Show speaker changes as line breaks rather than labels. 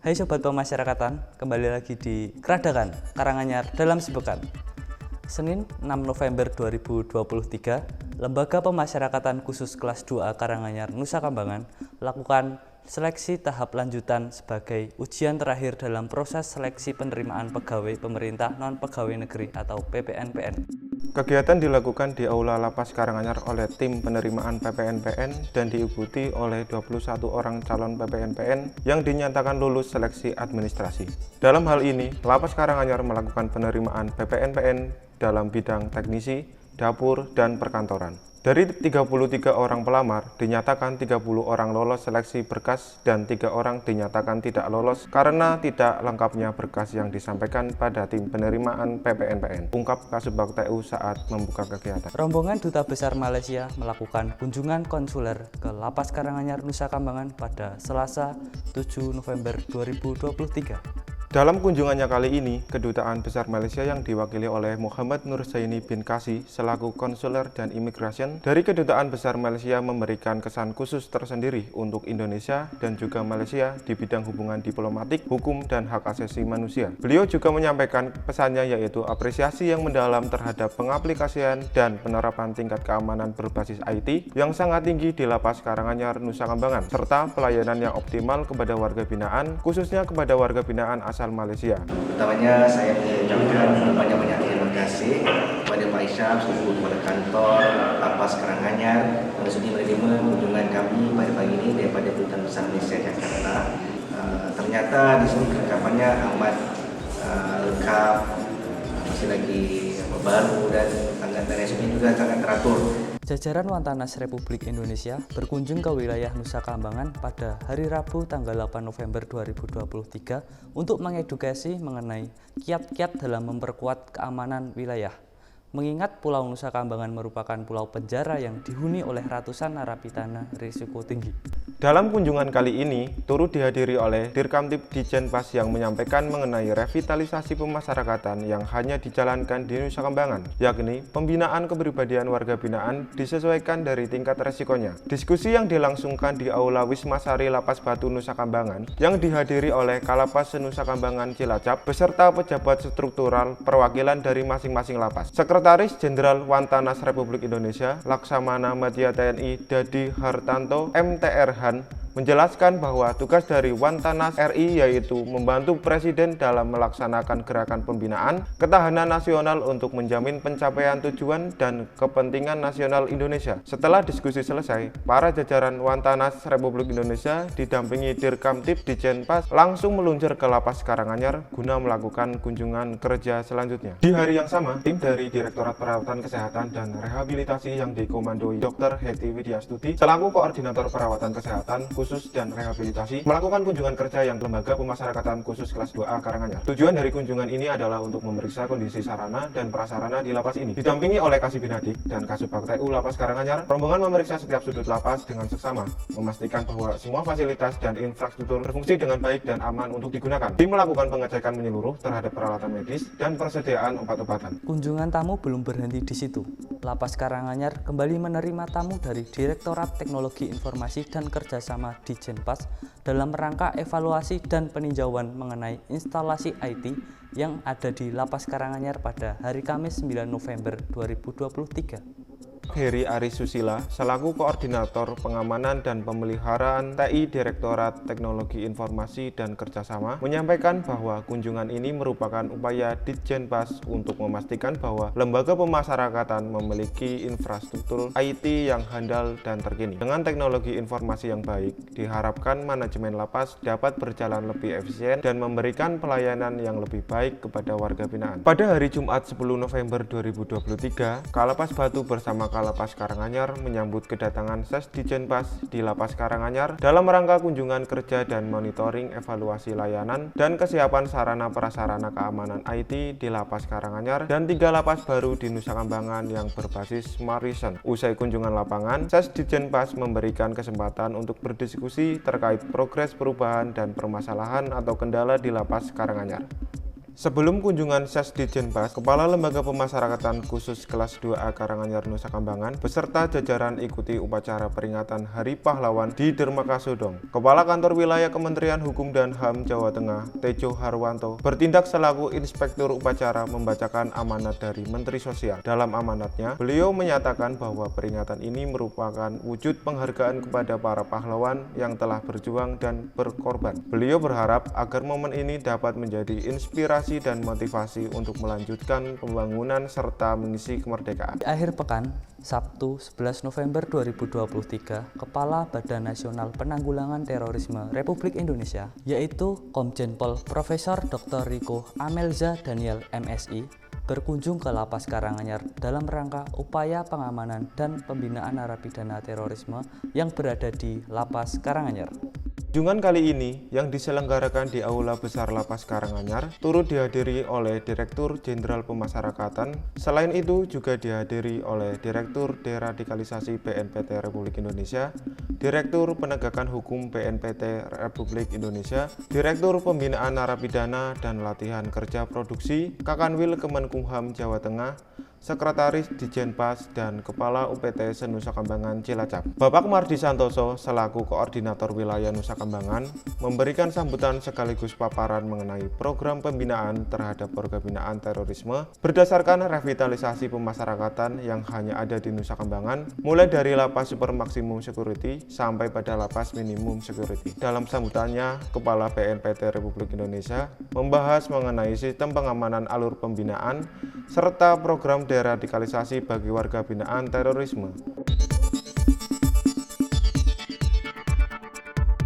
Hai Sobat Pemasyarakatan, kembali lagi di Keradakan Karanganyar dalam sepekan. Senin 6 November 2023, Lembaga Pemasyarakatan Khusus Kelas 2A Karanganyar Nusa Kambangan lakukan seleksi tahap lanjutan sebagai ujian terakhir dalam proses seleksi penerimaan pegawai pemerintah non-pegawai negeri atau PPNPN.
Kegiatan dilakukan di Aula Lapas Karanganyar oleh tim penerimaan PPNPN dan diikuti oleh 21 orang calon PPNPN yang dinyatakan lulus seleksi administrasi. Dalam hal ini, Lapas Karanganyar melakukan penerimaan PPNPN dalam bidang teknisi, dapur, dan perkantoran. Dari 33 orang pelamar, dinyatakan 30 orang lolos seleksi berkas dan 3 orang dinyatakan tidak lolos karena tidak lengkapnya berkas yang disampaikan pada tim penerimaan PPNPN, ungkap Kasubag TU saat membuka kegiatan.
Rombongan Duta Besar Malaysia melakukan kunjungan konsuler ke Lapas Karanganyar Nusa Kambangan pada Selasa 7 November 2023.
Dalam kunjungannya kali ini, Kedutaan Besar Malaysia yang diwakili oleh Muhammad Nur Zaini bin Kasih selaku konsuler dan imigrasi dari Kedutaan Besar Malaysia memberikan kesan khusus tersendiri untuk Indonesia dan juga Malaysia di bidang hubungan diplomatik, hukum, dan hak asasi manusia. Beliau juga menyampaikan pesannya yaitu apresiasi yang mendalam terhadap pengaplikasian dan penerapan tingkat keamanan berbasis IT yang sangat tinggi di Lapas Karanganyar Nusa Kambangan, serta pelayanan yang optimal kepada warga binaan, khususnya kepada warga binaan asal Malaysia.
Pertamanya saya mengucapkan banyak-banyak terima kasih kepada Pak Isyam, kepada kantor Lapas Karanganyar yang sudi menerima kunjungan kami pada pagi ini daripada Kedutaan Besar Malaysia Jakarta. Ternyata di sini kelengkapannya amat lengkap, masih lagi baru dan SOP juga sangat teratur.
Jajaran Wantanas Republik Indonesia berkunjung ke wilayah Nusa Kambangan pada hari Rabu tanggal 8 November 2023 untuk mengedukasi mengenai kiat-kiat dalam memperkuat keamanan wilayah. Mengingat Pulau Nusa Kambangan merupakan pulau penjara yang dihuni oleh ratusan narapidana risiko tinggi.
Dalam kunjungan kali ini, turut dihadiri oleh Dirkamtib Ditjenpas yang menyampaikan mengenai revitalisasi pemasyarakatan yang hanya dijalankan di Nusa Kambangan, yakni pembinaan kepribadian warga binaan disesuaikan dari tingkat resikonya. Diskusi yang dilangsungkan di Aula Wisma Sari Lapas Batu Nusa Kambangan yang dihadiri oleh Kalapas Nusa Kambangan Cilacap beserta pejabat struktural perwakilan dari masing-masing lapas. Sekretaris Jenderal Wantanas Republik Indonesia Laksamana Madya TNI Dadi Hartanto MTRH menjelaskan bahwa tugas dari Wantanas RI yaitu membantu Presiden dalam melaksanakan gerakan pembinaan ketahanan nasional untuk menjamin pencapaian tujuan dan kepentingan nasional Indonesia. Setelah diskusi selesai, para jajaran Wantanas Republik Indonesia didampingi Dirkamtib Ditjenpas langsung meluncur ke Lapas Karanganyar guna melakukan kunjungan kerja selanjutnya. Di hari yang sama, tim dari Direktorat Perawatan Kesehatan dan Rehabilitasi yang dikomandoi Dr. Heti Widyastuti selaku Koordinator Perawatan Kesehatan Khusus dan Rehabilitasi melakukan kunjungan kerja yang Lembaga Pemasyarakatan Khusus Kelas 2A Karanganyar. Tujuan dari kunjungan ini adalah untuk memeriksa kondisi sarana dan prasarana di lapas ini. Didampingi oleh Kasibinadik dan Kasubag TU Lapas Karanganyar, rombongan memeriksa setiap sudut lapas dengan seksama, memastikan bahwa semua fasilitas dan infrastruktur berfungsi dengan baik dan aman untuk digunakan. Tim melakukan pengecekan menyeluruh terhadap peralatan medis dan persediaan obat-obatan.
Kunjungan tamu belum berhenti di situ. Lapas Karanganyar kembali menerima tamu dari Direktorat Teknologi Informasi dan Kerjasama Ditjenpas dalam rangka evaluasi dan peninjauan mengenai instalasi IT yang ada di Lapas Karanganyar pada hari Kamis 9 November 2023.
Heri Aris Susila selaku Koordinator Pengamanan dan Pemeliharaan TI Direktorat Teknologi Informasi dan Kerjasama menyampaikan bahwa kunjungan ini merupakan upaya Ditjenpas untuk memastikan bahwa lembaga pemasyarakatan memiliki infrastruktur IT yang handal dan terkini. Dengan teknologi informasi yang baik, diharapkan manajemen lapas dapat berjalan lebih efisien dan memberikan pelayanan yang lebih baik kepada warga binaan. Pada hari Jumat 10 November 2023, Kalapas Batu bersama Lapas Karanganyar menyambut kedatangan Ses Ditjenpas di Lapas Karanganyar dalam rangka kunjungan kerja dan monitoring evaluasi layanan dan kesiapan sarana prasarana keamanan IT di Lapas Karanganyar dan 3 lapas baru di Nusa Kambangan yang berbasis Smart Reason. Usai kunjungan lapangan, Ses Ditjenpas memberikan kesempatan untuk berdiskusi terkait progres perubahan dan permasalahan atau kendala di Lapas Karanganyar. Sebelum kunjungan Sesditjenpas, Kepala Lembaga Pemasyarakatan Khusus Kelas 2A Karanganyar Nusa Kambangan beserta jajaran ikuti upacara peringatan Hari Pahlawan di Dermaga Sodong. Kepala Kantor Wilayah Kementerian Hukum dan HAM Jawa Tengah, Tejo Harwanto, bertindak selaku inspektur upacara membacakan amanat dari Menteri Sosial. Dalam amanatnya, beliau menyatakan bahwa peringatan ini merupakan wujud penghargaan kepada para pahlawan yang telah berjuang dan berkorban. Beliau berharap agar momen ini dapat menjadi inspirasi dan motivasi untuk melanjutkan pembangunan serta mengisi kemerdekaan.
Di akhir pekan, Sabtu 11 November 2023, Kepala Badan Nasional Penanggulangan Terorisme Republik Indonesia, yaitu Komjen Pol Profesor Dr. Riko Amelza Daniel MSI, berkunjung ke Lapas Karanganyar dalam rangka upaya pengamanan dan pembinaan narapidana terorisme yang berada di Lapas Karanganyar.
Kunjungan kali ini yang diselenggarakan di Aula Besar Lapas Karanganyar turut dihadiri oleh Direktur Jenderal Pemasyarakatan. Selain itu juga dihadiri oleh Direktur Deradikalisasi BNPT Republik Indonesia, Direktur Penegakan Hukum BNPT Republik Indonesia, Direktur Pembinaan Narapidana dan Latihan Kerja Produksi, Kakanwil Kemenkumham Jawa Tengah, Sekretaris Ditjenpas dan Kepala UPT Senusa Kambangan Cilacap. Bapak Mardi Santoso selaku Koordinator Wilayah Nusa Kambangan memberikan sambutan sekaligus paparan mengenai program pembinaan terhadap warga binaan terorisme berdasarkan revitalisasi pemasyarakatan yang hanya ada di Nusa Kambangan, mulai dari lapas super maksimum security sampai pada lapas minimum security. Dalam sambutannya, Kepala BNPT Republik Indonesia membahas mengenai sistem pengamanan alur pembinaan serta program deradikalisasi bagi warga binaan terorisme.